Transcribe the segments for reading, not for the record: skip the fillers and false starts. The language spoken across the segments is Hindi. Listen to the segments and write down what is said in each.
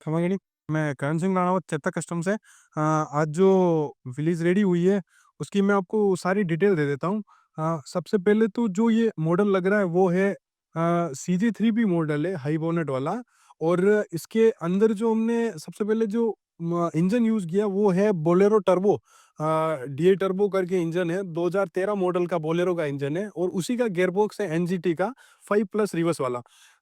खमागणी मैं करण सिंह राणावत चेता कस्टम से आज जो रिलीज रेडी हुई है उसकी मैं आपको सारी डिटेल दे देता हूँ। सबसे पहले तो जो ये मॉडल लग रहा है वो है CG3B मॉडल है, हाई बोनेट वाला। और इसके अंदर जो हमने सबसे पहले जो इंजन यूज किया वो है बोलेरो टर्बो। DI टर्बो करके इंजन है, 2013 मॉडल का बोलेरो का इंजन है और उसी का गियरबॉक्स है NGT का 5+ रिवर्स वाला।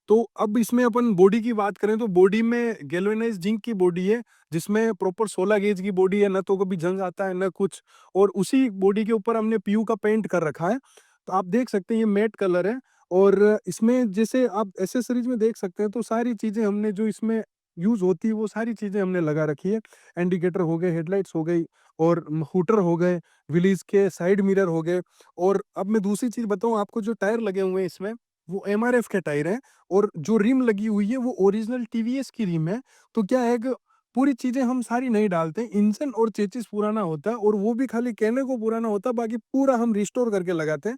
तो अब इसमें अपन बॉडी की बात करें तो बॉडी में गैल्वेनाइज जिंक की बॉडी है, जिसमें प्रॉपर 16 गेज की बॉडी है, ना तो कभी जंग आता है ना कुछ। और उसी बॉडी के ऊपर हमने PU का पेंट कर रखा है। तो आप देख सकते हैं ये मैट कलर है। और इसमें जैसे आप एसेसरीज में देख सकते हैं तो सारी चीजें हमने जो इसमें यूज होती है वो सारी चीजें हमने लगा रखी है। इंडिकेटर हो गए, हेडलाइट्स हो गई और हूटर हो गए, व्हील्स के साइड मिरर हो गए। और अब मैं दूसरी चीज बताऊं आपको, जो टायर लगे हुए हैं इसमें वो MRF के टायर हैं। और जो रिम लगी हुई है वो ओरिजिनल TVS की रिम है। तो क्या है कि पूरी चीजें हम सारी नहीं डालते, इंजन और चेचिस पुराना होता है और वो भी खाली कहने को पुराना होता है, बाकी पूरा हम रिस्टोर करके लगाते हैं।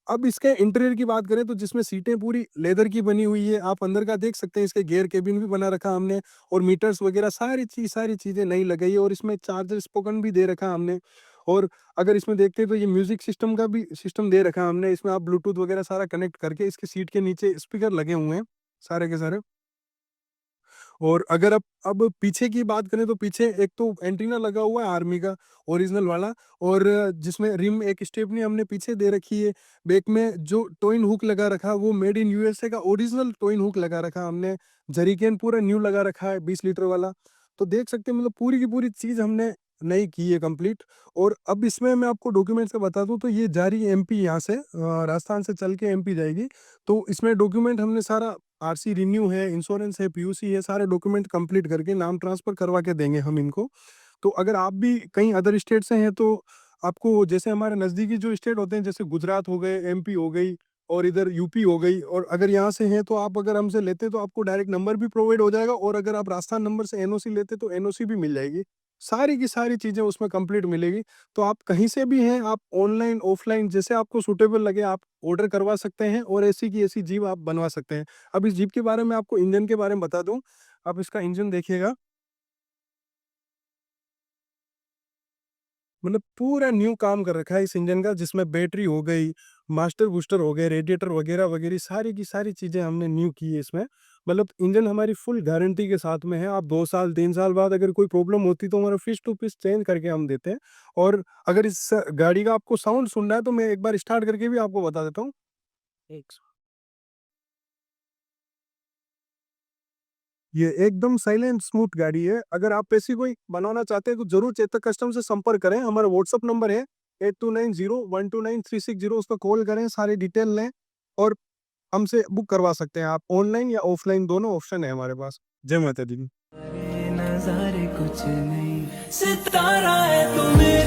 अब इसके इंटीरियर की बात करें तो जिसमें सीटें पूरी लेदर की बनी हुई है, आप अंदर का देख सकते हैं, इसके गियर केबिन भी बना रखा हमने। और मीटर्स वगैरह सारी चीजें नई लगाई है और इसमें चार्जर स्पोकन भी दे रखा हमने। और अगर इसमें देखते हैं तो ये म्यूजिक सिस्टम का भी सिस्टम दे रखा हमने, इसमें आप ब्लूटूथ वगैरह सारा कनेक्ट करके, इसके सीट के नीचे स्पीकर लगे हुए हैं सारे के सारे। और अगर अब पीछे की बात करें तो पीछे एक तो एंटीना लगा हुआ है आर्मी का, ओरिजिनल वाला। और जिसमें रिम एक स्टेपनी हमने पीछे दे रखी है। बैक में जो टोइन हुक लगा रखा वो मेड इन USA का ओरिजिनल टोइन हुक लगा रखा हमने। जरीकेन पूरा न्यू लगा रखा है, 20 लीटर वाला। तो देख सकते हैं मतलब पूरी की पूरी चीज हमने नई की है कंप्लीट। और अब इसमें मैं आपको डॉक्यूमेंट्स का बता दूं तो ये जा रही है MP, यहाँ से राजस्थान से चल के MP जाएगी। तो इसमें डॉक्यूमेंट हमने सारा, RC रिन्यू है, इंश्योरेंस है, PUC है, सारे डॉक्यूमेंट कंप्लीट करके नाम ट्रांसफर करवा के देंगे हम इनको। तो अगर आप भी कहीं अदर स्टेट से हैं तो आपको, जैसे हमारे नज़दीकी जो स्टेट होते हैं जैसे गुजरात हो गए, MP हो गई और इधर UP हो गई, और अगर यहाँ से हैं तो आप अगर हमसे लेते तो आपको डायरेक्ट नंबर भी प्रोवाइड हो जाएगा। और अगर आप राजस्थान नंबर से NOC लेते तो NOC भी मिल जाएगी। सारी की सारी चीज़ें उसमें कंप्लीट मिलेगी। तो आप कहीं से भी हैं, आप ऑनलाइन ऑफलाइन जैसे आपको सूटेबल लगे आप ऑर्डर करवा सकते हैं और ऐसी की ऐसी जीप आप बनवा सकते हैं। अब इस जीप के बारे में आपको इंजन के बारे में बता दूं। आप इसका इंजन देखिएगा, मतलब पूरा न्यू काम कर रखा है इस इंजन का, जिसमें बैटरी हो गई, मास्टर बूस्टर हो गए, रेडिएटर वगैरह वगैरह सारी की सारी चीजें हमने न्यू की है इसमें। मतलब इंजन हमारी फुल गारंटी के साथ में है। आप 2 साल 3 साल बाद अगर कोई प्रॉब्लम होती तो हमारा पीस टू पीस चेंज करके हम देते हैं। और अगर इस गाड़ी का आपको साउंड सुनना है तो मैं एक बार स्टार्ट करके भी आपको बता देता हूँ। एक ये एकदम साइलेंट स्मूथ गाड़ी है। अगर आप ऐसी कोई बनवाना चाहते हैं तो जरूर चेतक कस्टम से संपर्क करें। हमारा व्हाट्सअप नंबर है 8290129360। उस पर कॉल करें, सारी डिटेल लें और हमसे बुक करवा सकते हैं। आप ऑनलाइन या ऑफलाइन दोनों ऑप्शन है हमारे पास। जय माता दी। नजारे कुछ नहीं, सितारा है तू मेरा।